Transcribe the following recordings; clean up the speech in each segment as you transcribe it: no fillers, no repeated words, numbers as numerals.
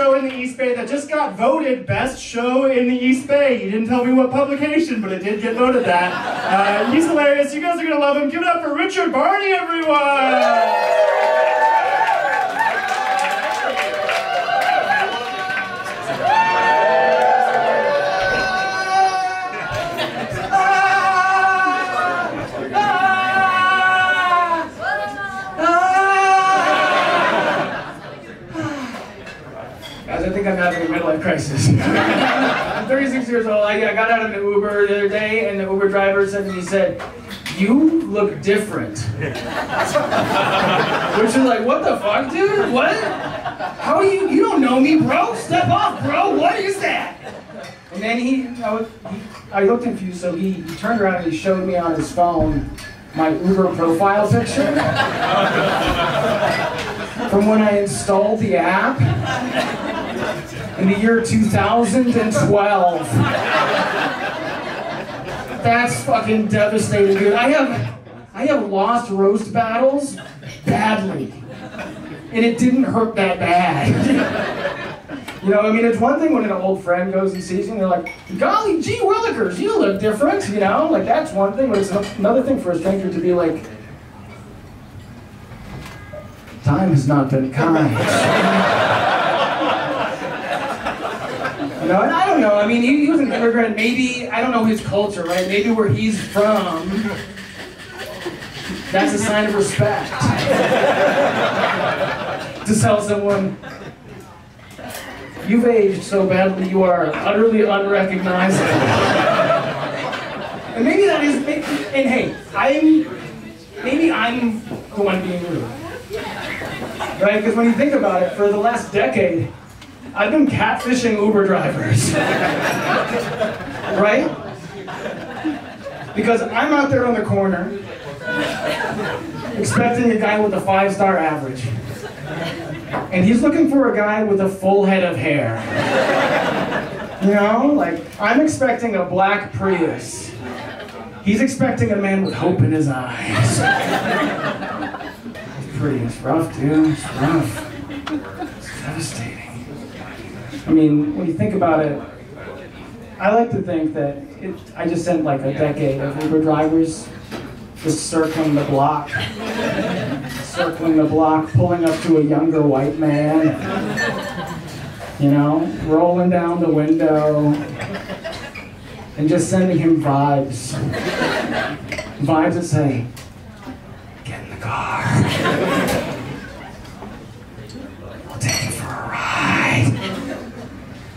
show in the East Bay that just got voted best show in the East Bay. He didn't tell me what publication, but it did get voted that. He's hilarious. You guys are going to love him. Give it up for Richard Barney, everyone! I think I'm having a midlife crisis. I'm 36 years old. I got out of an Uber the other day, and the Uber driver said to me, he said, "You look different." Which is like, what the fuck, dude? What? How do you don't know me, bro? Step off, bro. What is that? And then I looked confused, so he turned around and he showed me on his phone my Uber profile picture from when I installed the app in the year 2012. That's fucking devastating, dude. I have lost roast battles badly, and it didn't hurt that bad. You know, I mean, it's one thing when an old friend goes and sees you and they're like, "Golly gee willikers, you look different," you know? Like, that's one thing, but it's another thing for a stranger to be like, "Time has not been kind." You know, and I don't know, I mean, he was an immigrant, maybe, I don't know his culture, right? Maybe where he's from, that's a sign of respect. To tell someone, "You've aged so badly, you are utterly unrecognizable." And maybe that is, and hey, maybe I'm the one being rude. Right? Because when you think about it, for the last decade, I've been catfishing Uber drivers. Right? Because I'm out there on the corner, expecting a guy with a 5-star average. And he's looking for a guy with a full head of hair. You know, like, I'm expecting a black Prius. He's expecting a man with hope in his eyes. It's rough, dude. It's rough. It's devastating. I mean, when you think about it, I like to think that I just sent like a decade of Uber drivers just circling the block, pulling up to a younger white man, you know, rolling down the window, and just sending him vibes. Vibes that say, "Get in the car. We'll take you for a ride."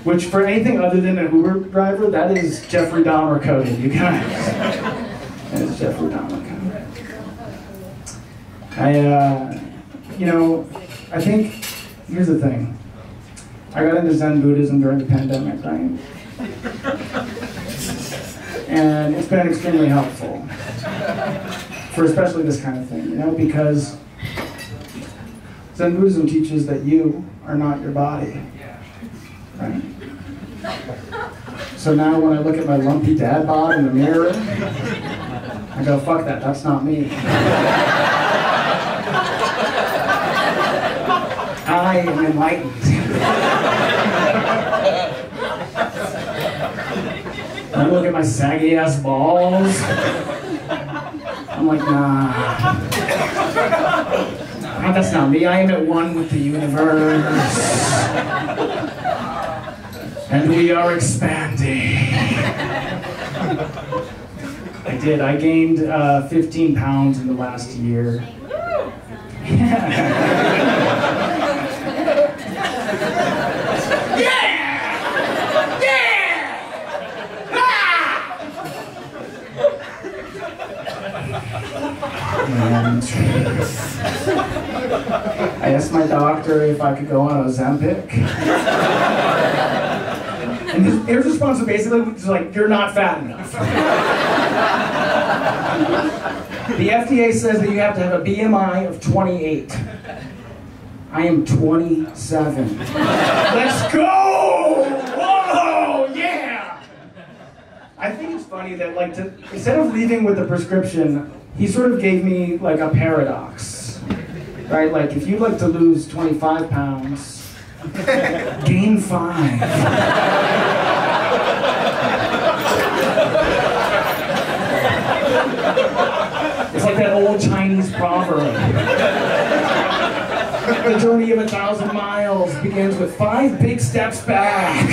Which, for anything other than an Uber driver, that is Jeffrey Dahmer coded, you guys. That is Jeffrey Dahmer coded. You know, I think, here's the thing. I got into Zen Buddhism during the pandemic, right? And it's been extremely helpful for especially this kind of thing, you know, because Zen Buddhism teaches that you are not your body, right? So now when I look at my lumpy dad bod in the mirror, I go, fuck that, that's not me. I am enlightened. I look at my saggy ass balls. I'm like, nah. That's not me. I am at one with the universe. And we are expanding. I did. I gained 15 pounds in the last year. And I asked my doctor if I could go on Ozempic. And his response was basically like, "You're not fat enough." The FDA says that you have to have a BMI of 28. I am 27. Let's go! Whoa, yeah! I think it's funny that, like, instead of leaving with a prescription, he sort of gave me like a paradox, right? Like, if you'd like to lose 25 pounds, Gain 5. It's like that old Chinese proverb. The journey of 1,000 miles begins with 5 big steps back.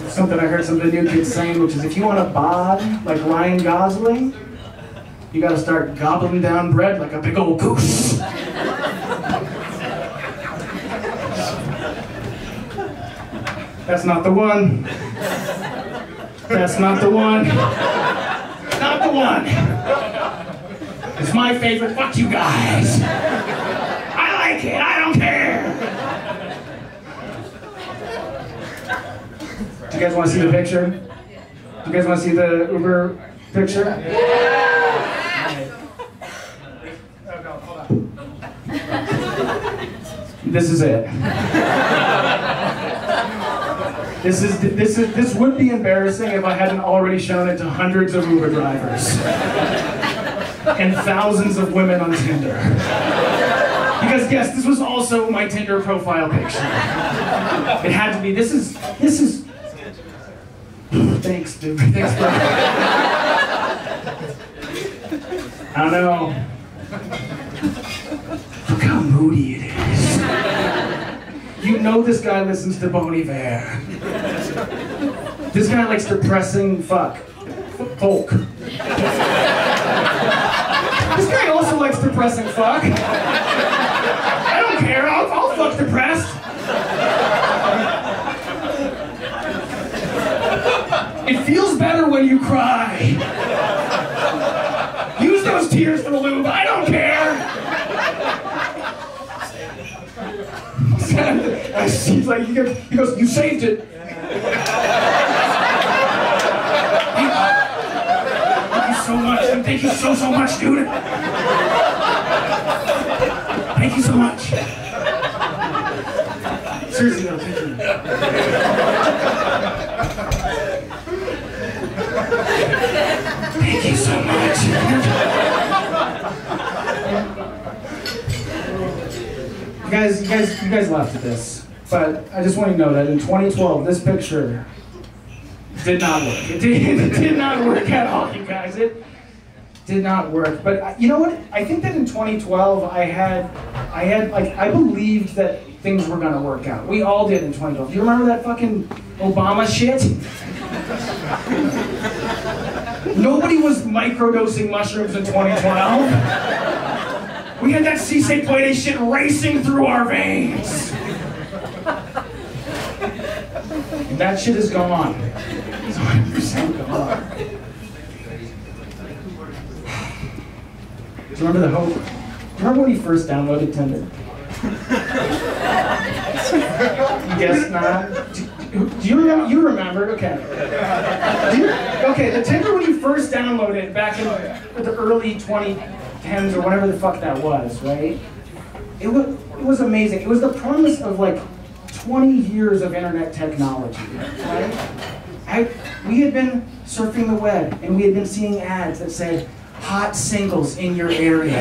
Something I heard some of the new kids saying, which is if you want to bod like Ryan Gosling, you gotta start gobbling down bread like a big old goose. That's not the one. That's not the one. Not the one. It's my favorite. Fuck you guys. I like it. I don't care. Do you guys want to see the picture? Do you guys want to see the Uber picture? This is it. This would be embarrassing if I hadn't already shown it to hundreds of Uber drivers and thousands of women on Tinder. Because yes, this was also my Tinder profile picture. It had to be. This is. Thanks, dude. Thanks, bro. I don't know. Look how moody it is. You know this guy listens to Bon Iver. This guy likes depressing folk. This guy also likes depressing fuck. I don't care, I'll fuck depressed. It feels better when you cry. Use those tears for the lube, I don't care. He's like, he goes, you saved it. Thank you so much. Thank you so much, dude. Thank you so much. Seriously, no, thank you. Thank you so much. You guys laughed at this, but I just want you to know that in 2012, this picture did not work. It did not work at all, you guys. It did not work. But you know what? I think that in 2012, I believed that things were gonna work out. We all did in 2012. Do you remember that fucking Obama shit? Nobody was microdosing mushrooms in 2012. We had that C-Say shit racing through our veins. And that shit is gone. It's 100% gone. Do you remember the hope? Do you remember when you first downloaded Tinder? You guess not? Do you remember? You remembered? Okay. Okay, the Tinder when you first downloaded it back in the early 2010s or whatever the fuck that was, right? It was amazing. It was the promise of like 20 years of internet technology, right? We had been surfing the web and we had been seeing ads that said, hot singles in your area.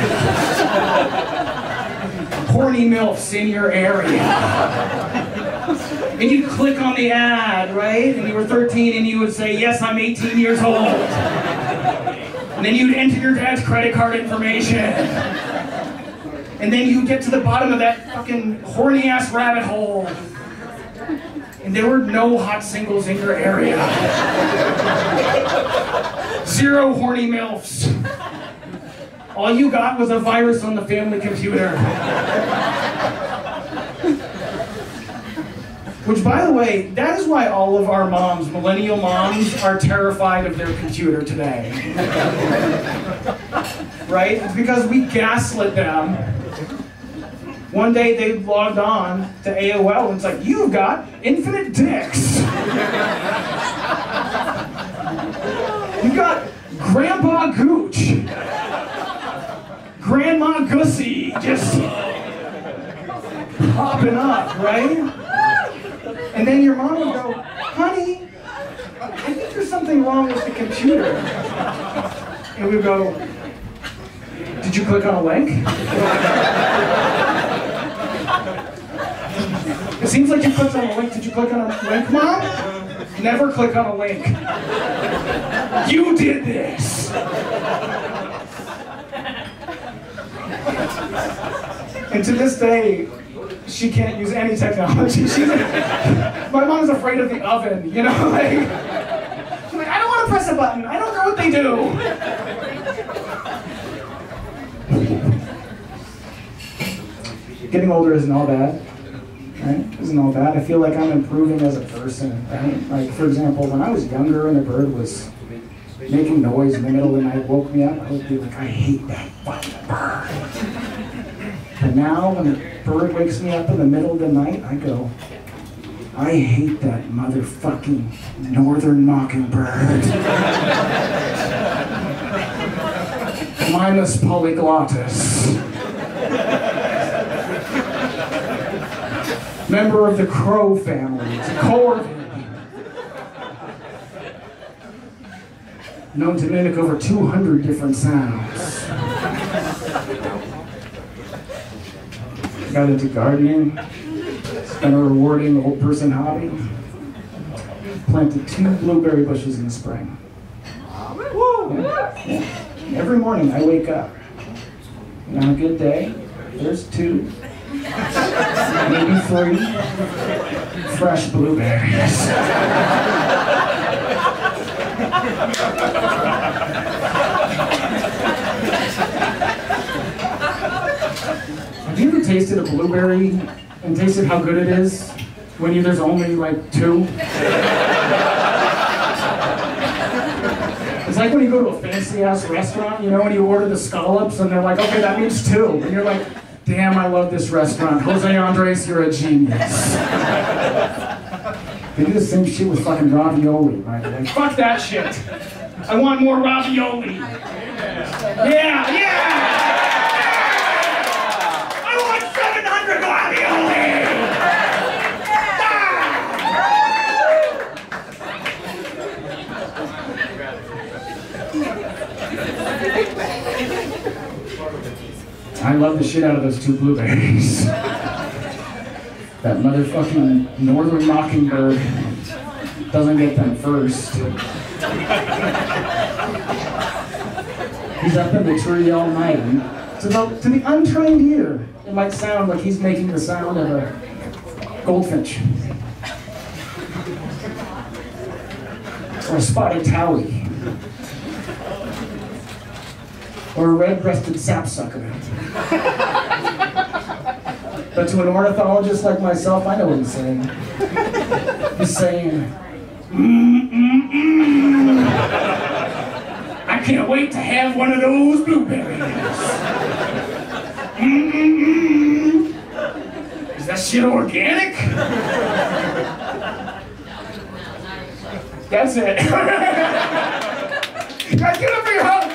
Horny MILFs in your area. And you'd click on the ad, right? And you were 13 and you would say, yes, I'm 18 years old. And then you'd enter your dad's credit card information. And then you'd get to the bottom of that fucking horny ass rabbit hole. And there were no hot singles in your area. 0 horny MILFs. All you got was a virus on the family computer. Which, by the way, that is why all of our moms, millennial moms, are terrified of their computer today. Right? It's because we gaslit them. One day they logged on to AOL and it's like, you've got infinite dicks. You've got Grandpa Gooch. Grandma Gussie just popping up, right? And then your mom would go, honey, I think there's something wrong with the computer. And we'd go, did you click on a link? Seems like you clicked on a link. Did you click on a link, Mom? Never click on a link. You did this. And to this day, she can't use any technology. My mom's afraid of the oven, you know? Like, she's like, I don't want to press a button. I don't know what they do. Getting older isn't all bad, right? Isn't all bad. I feel like I'm improving as a person, right? Like, for example, when I was younger and a bird was making noise in the middle of the night, woke me up, I would be like, I hate that fucking bird. But now, when a bird wakes me up in the middle of the night, I go, I hate that motherfucking northern mockingbird. Minus polyglottus. Member of the crow family. It's a corvid. Known to mimic over 200 different sounds. Got into gardening. It's been a rewarding old person hobby. Planted 2 blueberry bushes in the spring. Yeah. Every morning I wake up, and on a good day, there's 2, maybe 3 fresh blueberries. Have you ever tasted a blueberry and tasted how good it is when there's only like 2? It's like when you go to a fancy-ass restaurant, you know, when you order the scallops and they're like, okay, that means 2. And you're like, damn, I love this restaurant. Jose Andres, you're a genius. They do the same shit with fucking ravioli, right? They're like, fuck that shit. I want more ravioli. Yeah, yeah! I want 700 ravioli! I love the shit out of those 2 blueberries. That motherfucking northern mockingbird doesn't get them first. He's up in the tree all night. And to the untrained ear, it might sound like he's making the sound of a goldfinch. Or a spotted towhee. Or a red-breasted sapsucker. But to an ornithologist like myself, I know what he's saying. He's saying, I can't wait to have one of those blueberries. Is that shit organic? That's it. Guys, give it up for your hug.